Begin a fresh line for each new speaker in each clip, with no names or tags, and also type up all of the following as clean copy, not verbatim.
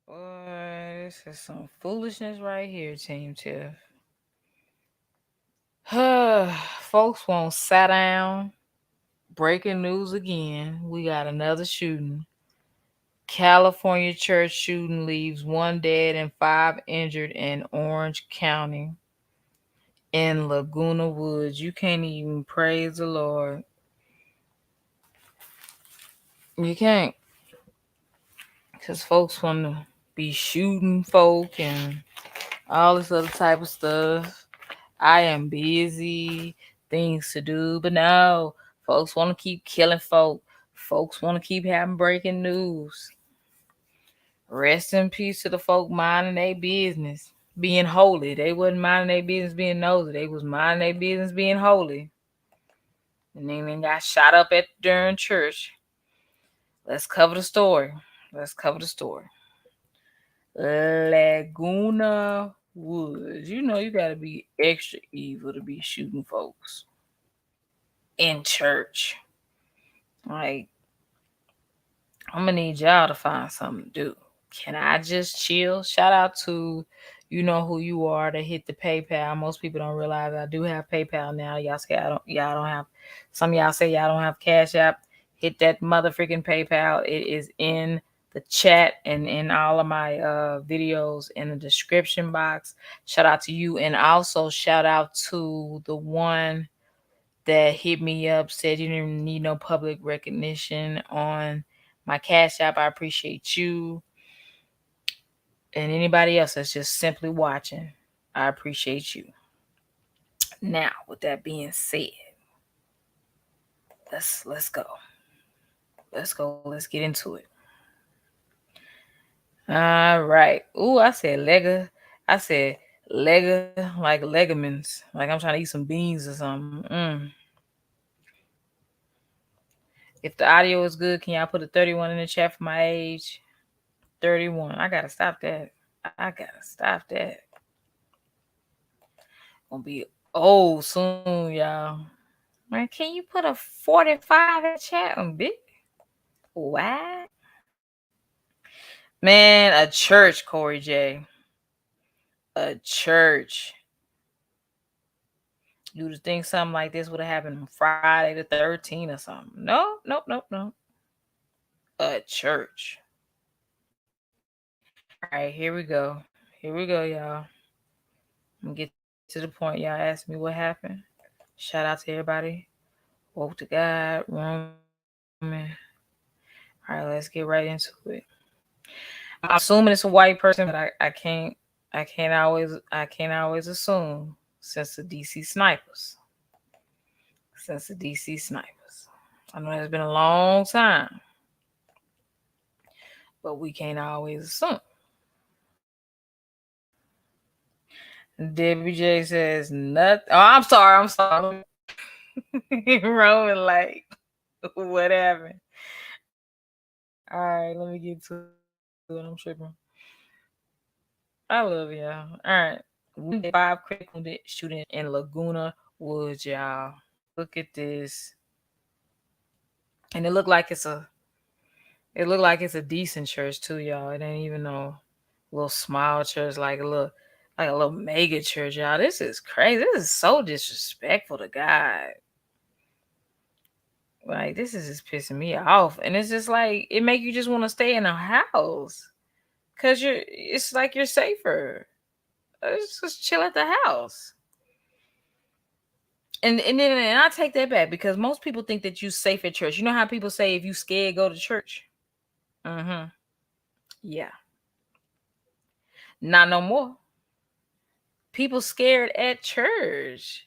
Boy, this is some foolishness right here, Team Tiff. Folks won't sit down. Breaking news again. We got another shooting. California church shooting leaves one dead and five injured in Orange County in Laguna Woods. You can't even praise the Lord. You can't. Because folks want to be shooting folk and all this other type of stuff. I am busy, things to do, but no, folks want to keep killing folk. Folks want to keep having breaking news. Rest in peace to the folk minding their business, being holy. They wasn't minding their business being nosy. They was minding their business being holy. And then got shot up at during church. Let's cover the story. Let's cover the story. Laguna Woods. You know you gotta be extra evil to be shooting folks in church. Like, I'm gonna need y'all to find something to do. Can I just chill? Shout out to you know who you are to hit the PayPal. Most people don't realize I do have PayPal now. Y'all say I don't. Y'all don't have. Some of y'all say y'all don't have Cash App. Hit that motherfucking PayPal. It is in the chat and in all of my videos in the description box. Shout out to you, and also shout out to the one that hit me up, said you didn't need no public recognition on my Cash App. I appreciate you. And anybody else that's just simply watching, I appreciate you. Now, with that being said, let's go. Let's go. Let's get into it. All right. Ooh, I said lega. I said lega like legaments. Like I'm trying to eat some beans or something. If the audio is good, can y'all put a 31 in the chat for my age? 31. I gotta stop that. I gotta stop that. Gonna be old soon, y'all. Man, can you put a 45 in the chat on big? What? Man, a church, Corey J. A church. You would think something like this would have happened on Friday the 13th or something. No, nope, nope, nope. A church. All right, here we go. Here we go, y'all. I'm gonna get to the point. Y'all asked me what happened. Shout out to everybody. Woke to God, Roman. All right, let's get right into it. I'm assuming it's a white person, but I can't always assume since the DC snipers. Since the DC snipers. I know it's been a long time, but we can't always assume. Debbie J says nothing. Oh, I'm sorry. I'm sorry. Roman, like, what happened? All right, let me get to it. I'm tripping. I love y'all. All right. One day, 5 critically wounded shooting in Laguna Woods, y'all. Look at this. And it looked like it's a decent church too, y'all. It ain't even no little small church like a little mega church, y'all. This is crazy. This is so disrespectful to God. Like, this is just pissing me off. And it's just like it make you just want to stay in a house. Cause it's like you're safer. Just chill at the house. And I take that back because most people think that you safe at church. You know how people say if you scared, go to church? Mm-hmm. Yeah. Not no more. People scared at church.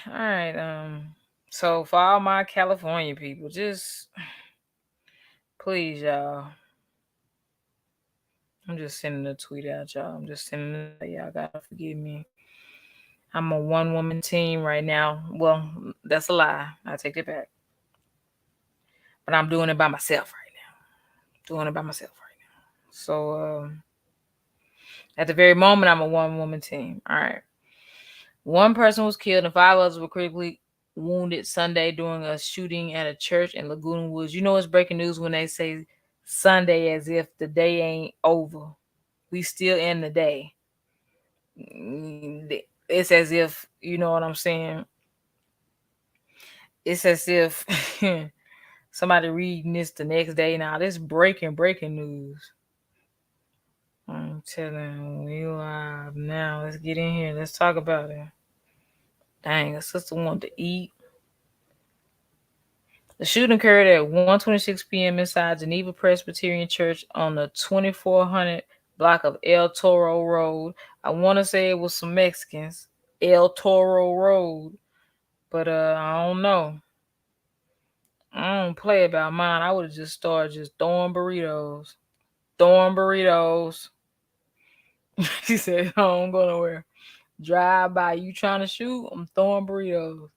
All right. So for all my California people, just please, y'all. I'm just sending a tweet out, y'all. I'm just sending it out. Y'all gotta forgive me. I'm a one woman team right now. Well, that's a lie. I take it back. But I'm doing it by myself right now. Doing it by myself right now. So at the very moment, I'm a one woman team. All right. One person was killed and 5 others were critically wounded Sunday during a shooting at a church in Laguna Woods. You know it's breaking news when they say Sunday as if the day ain't over. We still in the day. It's as if, you know what I'm saying? It's as if somebody reading this the next day. Now, this breaking news. I'm telling you, live now. Let's get in here. Let's talk about it. Dang, a sister wanted to eat. The shooting occurred at 1:26 p.m. inside Geneva Presbyterian Church on the 2400 block of El Toro Road. I want to say it was some Mexicans. El Toro Road. But I don't know. I don't play about mine. I would have just started just throwing burritos. Throwing burritos. She said, I don't go nowhere. Drive by. You trying to shoot? I'm throwing burritos.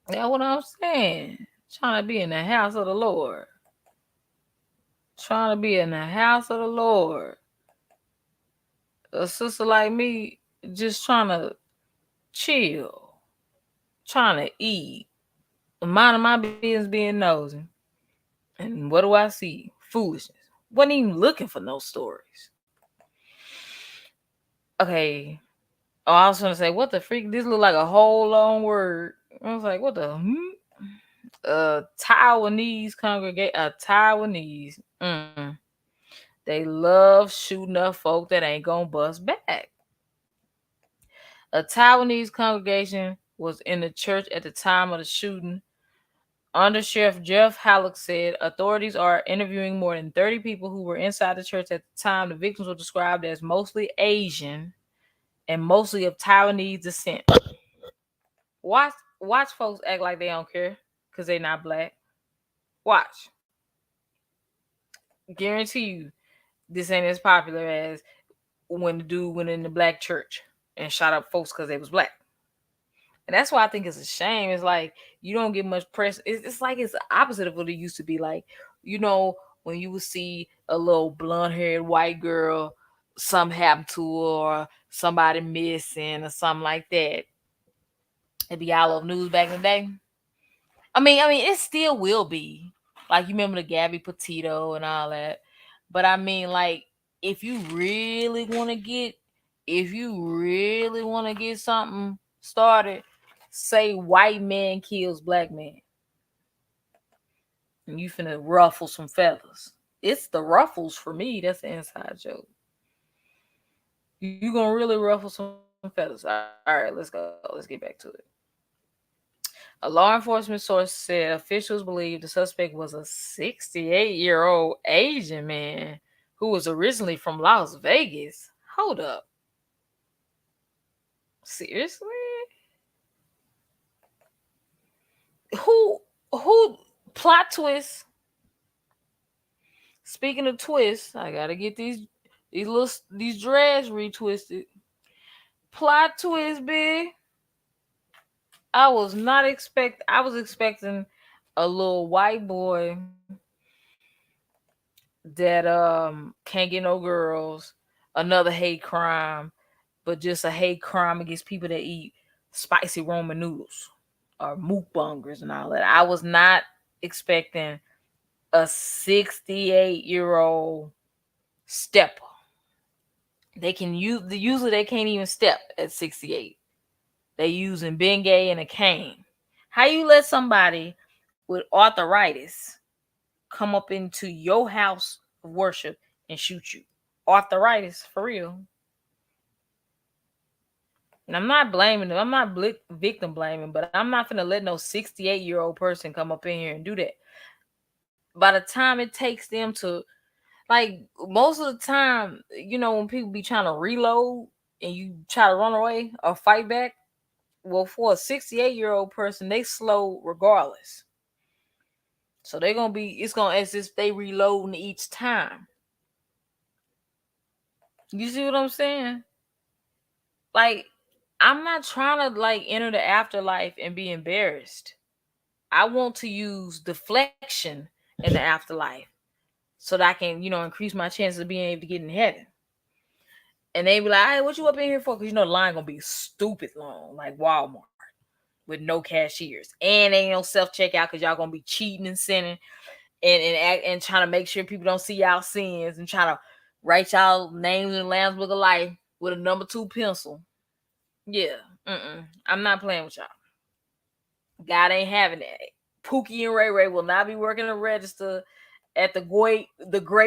That's what I'm saying. Trying to be in the house of the Lord. Trying to be in the house of the Lord. A sister like me just trying to chill. Trying to eat. Minding my business being nosy. And what do I see? Foolishness. Wasn't even looking for no stories. Okay. Oh, I was gonna say, what the freak? This look like a whole long word. I was like, what the? Taiwanese congregate. Taiwanese. They love shooting up folk that ain't gonna bust back. A Taiwanese congregation was in the church at the time of the shooting. Under Sheriff Jeff Halleck said authorities are interviewing more than 30 people who were inside the church at the time. The victims were described as mostly Asian and mostly of Taiwanese descent. Watch folks act like they don't care because they not black. Watch. Guarantee you this ain't as popular as when the dude went in the black church and shot up folks because they was black. And that's why I think it's a shame. It's like you don't get much press. It's like it's the opposite of what it used to be. Like, you know, when you would see a little blonde-haired white girl, something happened to her or somebody missing or something like that. It'd be all over news back in the day. I mean, it still will be. Like you remember the Gabby Petito and all that. But I mean, like, if you really want to get, if you really want to get something started, say white man kills black man, and you finna ruffle some feathers. It's the ruffles for me. That's the inside joke. You gonna really ruffle some feathers? All right, let's go. Let's get back to it. A law enforcement source said officials believe the suspect was a 68-year-old Asian man who was originally from Las Vegas. Hold up. Seriously? Who plot twist? Speaking of twists, I gotta get these dreads retwisted. Plot twist, big. I was expecting a little white boy that can't get no girls, another hate crime, but just a hate crime against people that eat spicy Roman noodles or mukbangers and all that. I was not expecting a 68-year-old stepper. They can usually they can't even step at 68. They using Bengay and a cane. How you let somebody with arthritis come up into your house of worship and shoot you? Arthritis for real. And I'm not blaming them. I'm not victim blaming, but I'm not gonna let no 68-year-old person come up in here and do that. By the time it takes them to, like, most of the time, you know, when people be trying to reload and you try to run away or fight back, well, for a 68-year-old person, they slow regardless. So they're gonna be, it's gonna as if they reloading each time. You see what I'm saying? Like, I'm not trying to like enter the afterlife and be embarrassed. I want to use deflection in the afterlife so that I can, you know, increase my chances of being able to get in heaven. And they be like, hey, what you up in here for? Because you know the line gonna be stupid long, like Walmart, with no cashiers. And ain't no self-checkout because y'all gonna be cheating and sinning. and trying to make sure people don't see y'all sins and trying to write y'all names in the Lamb's Book of Life with a number 2 pencil. Yeah, I'm not playing with y'all. God ain't having that. Pookie and Ray Ray will not be working the register at the great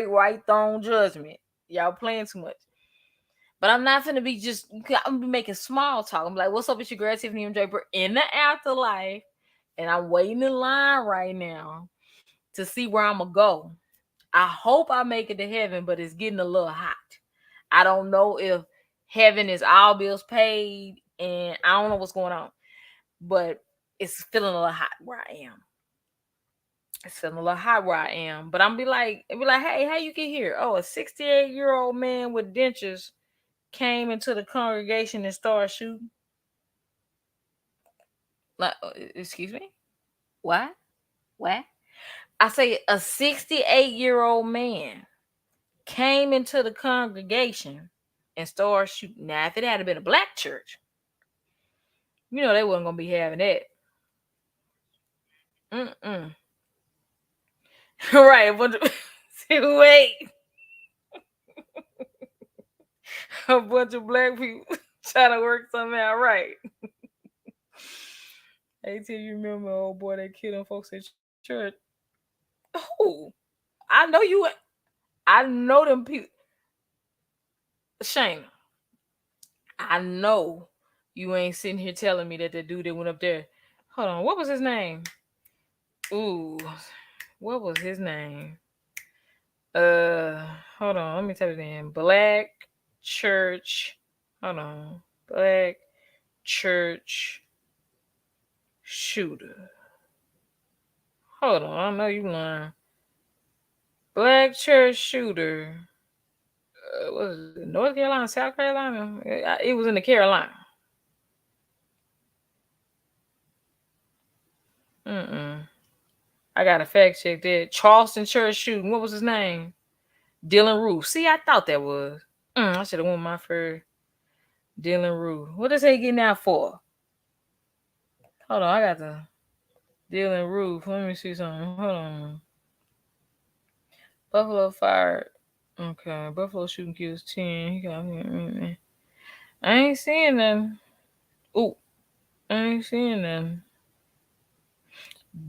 white throne judgment. Y'all playing too much. But I'm not finna be just. I'm gonna be making small talk. I'm like, "What's up with your girl Tiffany Draper in the afterlife?" And I'm waiting in line right now to see where I'm gonna go. I hope I make it to heaven, but it's getting a little hot. I don't know if heaven is all bills paid, and I don't know what's going on, but it's feeling a little hot where I am. It's feeling a little hot where I am, but I'm be like, hey, how you get here? Oh, a 68-year-old man with dentures came into the congregation and started shooting. Like, excuse me, what? What? I say a 68-year-old man came into the congregation and started shooting. Now, if it had been a black church, they wasn't gonna be having that. Mm-mm. Right, but wait, a bunch of black people trying to work something out, right? Hey, till you remember old boy that killed them folks at church? Who? I know you. I know them people. Shane, I know you ain't sitting here telling me that the dude that went up there. Hold on, what was his name? Ooh, what was his name? Uh, Hold on, let me tell you the name. Black church. Hold on, black church shooter. Hold on, I know you lying. Black church shooter. Was it North Carolina, South Carolina? It was in the Carolina. Mm-mm. I got to fact check that. Charleston church shooting. What was his name? Dylan Roof. See, I thought that was. I should have won my first. Dylan Roof. What is he getting out for? Hold on, I got the Dylan Roof. Let me see something. Hold on. Buffalo fired. Okay, Buffalo shooting kills 10. He got. I ain't seeing them. Ooh, I ain't seeing them.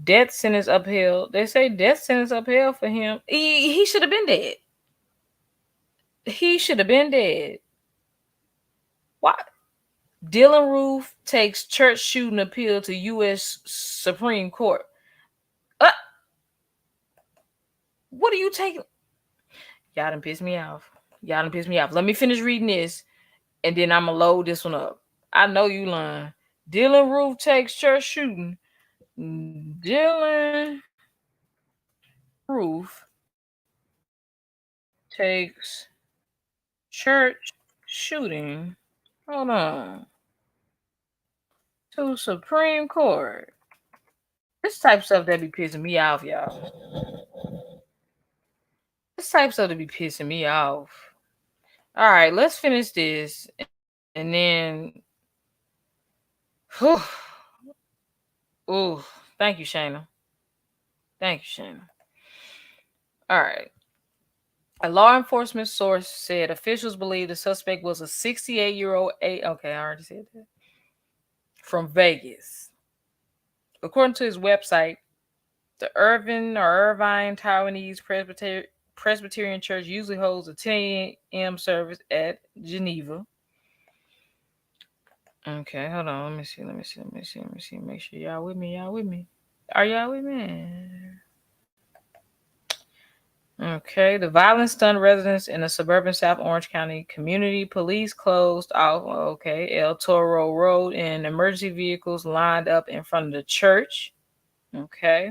Death sentence upheld. They say death sentence upheld for him. He should have been dead. He should have been dead. Why? Dylan Roof takes church shooting appeal to U.S. Supreme Court. Uh, what are you taking? Y'all done pissed me off. Y'all done pissed me off. Let me finish reading this, and then I'm going to load this one up. I know you lying. Dylan Roof takes church shooting. Dylan Roof takes church shooting. Hold on. To Supreme Court. This type of stuff that be pissing me off, y'all. This type of stuff that be pissing me off. All right, let's finish this, and then, whew, ooh, thank you, Shayna. Thank you, Shayna. All right. A law enforcement source said officials believe the suspect was a 68-year-old. Okay, I already said that. From Vegas. According to his website, the Irvine Taiwanese Presbyterian Church usually holds a 10 a.m. service at Geneva. Okay, hold on. Let me see. Make sure y'all with me. Are y'all with me? Okay, the violence stunned residents in the suburban South Orange County community. Police closed off, El Toro Road, and emergency vehicles lined up in front of the church. Okay.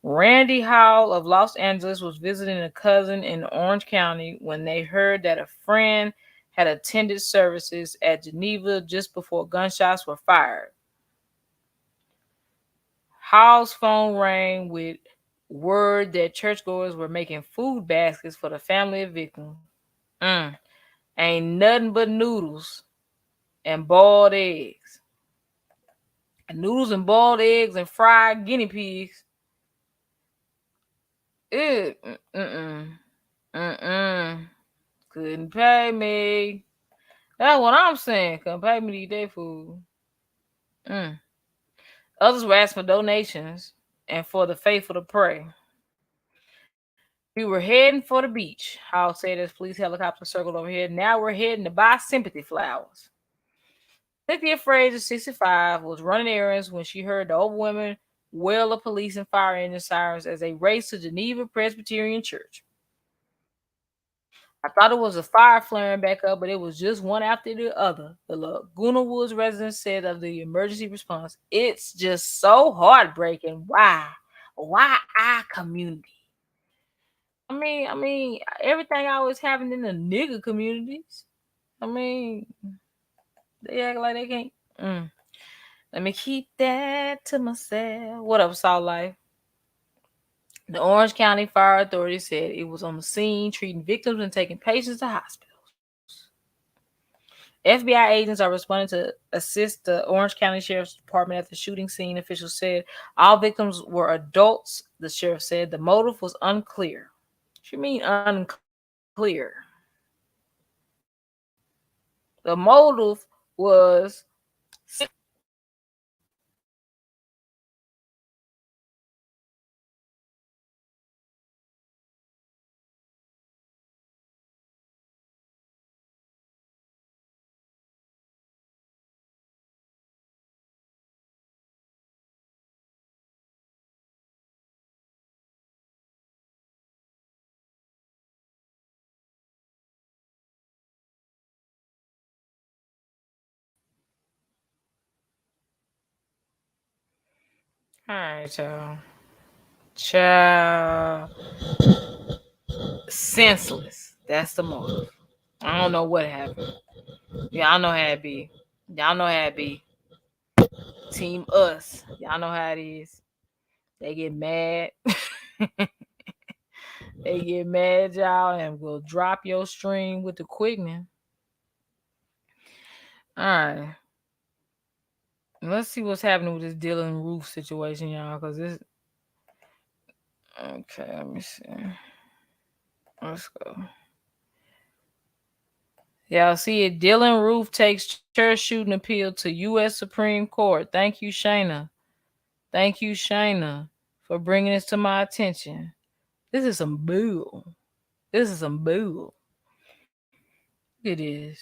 Randy Howell of Los Angeles was visiting a cousin in Orange County when they heard that a friend had attended services at Geneva just before gunshots were fired. Howell's phone rang with word that churchgoers were making food baskets for the family of victims. Ain't nothing but noodles and boiled eggs. Noodles and boiled eggs and fried guinea pigs. It, mm-mm. Couldn't pay me. That's what I'm saying. Couldn't pay me to eat their food. Mm. Others were asking for donations and for the faithful to pray. We were heading for the beach. Hall said as police helicopter circled overhead. Now we're heading to buy sympathy flowers. Cynthia Fraser, 65, was running errands when she heard the overwhelming wail of police and fire engine sirens as they raced to Geneva Presbyterian Church. I thought it was a fire flaring back up, but it was just one after the other. The Laguna Woods resident said of the emergency response, "It's just so heartbreaking. Why? Why our community? I mean, everything always happened in the nigga communities. I mean, they act like they can't. Mm. Let me keep that to myself. What up, Salt Life? The Orange County Fire Authority said it was on the scene treating victims and taking patients to hospitals. FBI agents are responding to assist the Orange County Sheriff's Department at the shooting scene. Officials said all victims were adults. The sheriff said the motive was unclear. What you mean unclear? The motive was all right, child. Child, senseless. That's the motive. I don't know what happened. Y'all know how it be. Y'all know how it be. Team us. Y'all know how it is. They get mad. They get mad, y'all, and will drop your stream with the quickening. All right. Let's see what's happening with this Dylan Roof situation, y'all. Cause this. Okay, let me see. Let's go. Y'all see it. Dylan Roof takes church shooting appeal to U.S. Supreme Court. Thank you, Shayna. Thank you, Shayna, for bringing this to my attention. This is some bull. This is some bull. It is.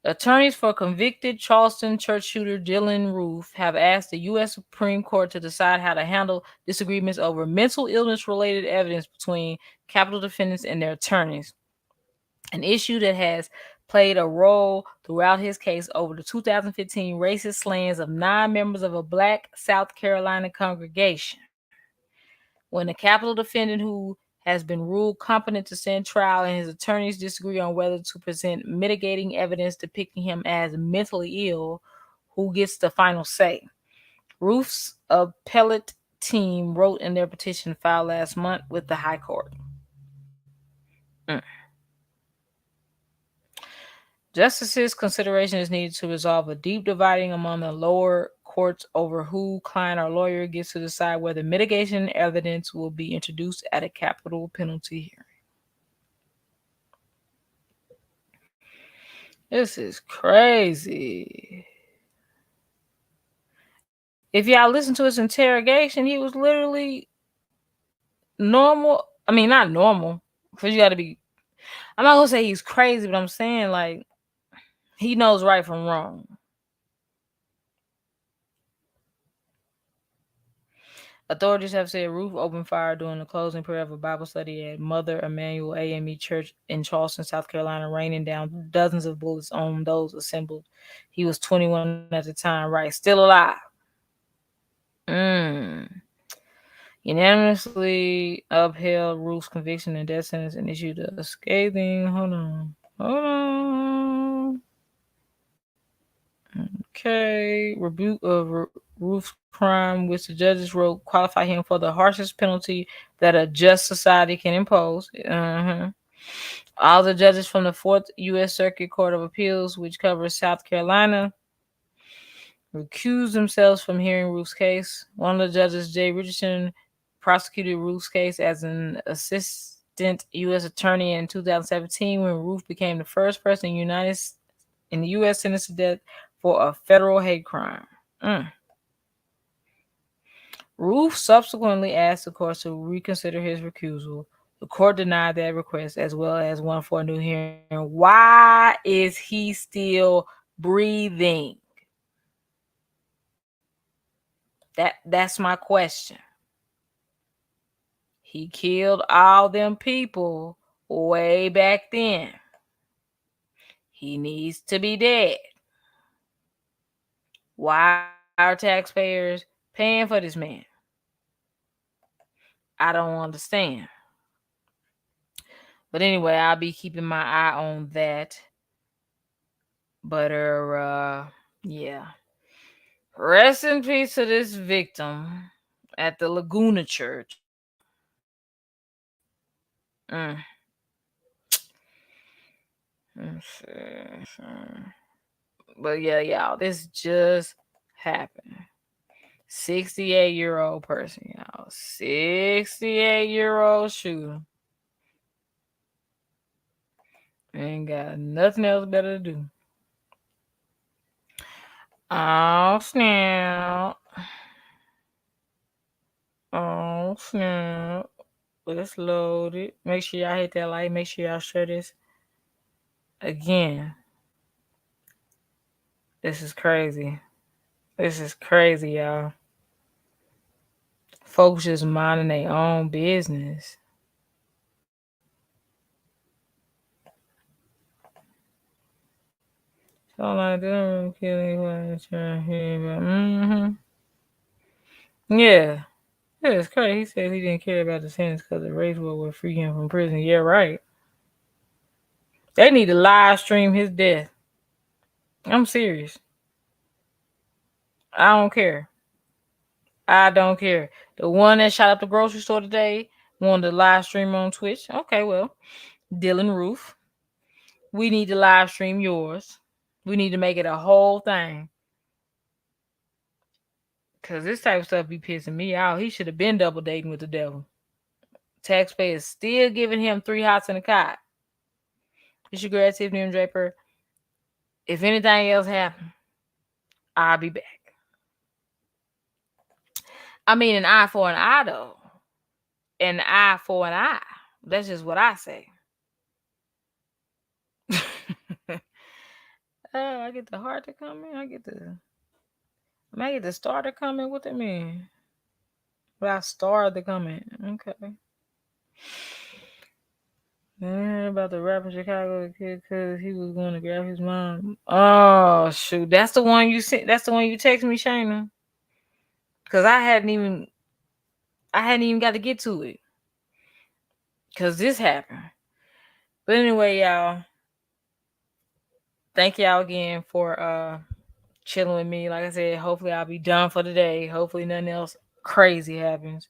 Attorneys for convicted Charleston church shooter Dylan Roof have asked the U.S. Supreme Court to decide how to handle disagreements over mental illness related evidence between capital defendants and their attorneys, an issue that has played a role throughout his case over the 2015 racist slayings of 9 members of a black South Carolina congregation. When the capital defendant who has been ruled competent to stand trial and his attorneys disagree on whether to present mitigating evidence depicting him as mentally ill, who gets the final say? Roof's appellate team wrote in their petition filed last month with the High Court. Justice's consideration is needed to resolve a deep dividing among the lower courts over who, client or lawyer, gets to decide whether mitigation evidence will be introduced at a capital penalty hearing. This is crazy. If y'all listen to his interrogation, he was literally normal. I mean, not normal, because you got to be. I'm not gonna say he's crazy, but I'm saying like he knows right from wrong. Authorities have said Roof opened fire during the closing prayer of a Bible study at Mother Emanuel AME Church in Charleston, South Carolina, raining down dozens of bullets on those assembled. He was 21 at the time, right? Still alive. Mm. Unanimously upheld Roof's conviction and death sentence and issued a scathing. Hold on. Okay, rebuke of Roof's crime, which the judges wrote, qualify him for the harshest penalty that a just society can impose. All the judges from the Fourth U.S. Circuit Court of Appeals, which covers South Carolina, recused themselves from hearing Roof's case. One of the judges, Jay Richardson, prosecuted Ruth's case as an assistant U.S. attorney in 2017 when Ruth became the first person in the U.S. sentenced to death for a federal hate crime. Mm. Ruth subsequently asked the court to reconsider his recusal. The court denied that request as well as one for a new hearing. Why is he still breathing? That's my question. He killed all them people way back then. He needs to be dead. Why are taxpayers paying for this man? I don't understand. But anyway, I'll be keeping my eye on that. But yeah. Rest in peace to this victim at the Laguna Church. Mm. Let's see. But yeah, y'all, this just happened. 68-year-old person, y'all. 68-year-old shooter. Ain't got nothing else better to do. Oh, snap. Oh, snap. Let's load it. Make sure y'all hit that like. Make sure y'all share this. Again, this is crazy. This is crazy, y'all. Folks just minding their own business. So like, they don't really kill anybody trying here, but yeah. Yeah, it's crazy. He said he didn't care about the sentence because the race war would free him from prison. Yeah, right. They need to live stream his death. I'm serious. I don't care. I don't care. The one that shot up the grocery store today wanted to live stream on Twitch. Okay, well, Dylan Roof, we need to live stream yours. We need to make it a whole thing. Because this type of stuff be pissing me out. He should have been double dating with the devil. Taxpayers still giving him 3 hots and a cot. It's your girl, tiffanymdraper. If anything else happens, I'll be back. I mean, an eye for an eye, though. An eye for an eye. That's just what I say. I get the heart to come in. I get the star to come in. What that mean? But I started to come in. Okay. About the rapper Chicago kid because he was going to grab his mom. Oh shoot, that's the one you sent. That's the one you text me, Shayna. Because I hadn't even got to get to it. Because this happened. But anyway, y'all. Thank y'all again for chilling with me. Like I said, hopefully I'll be done for the day. Hopefully nothing else crazy happens.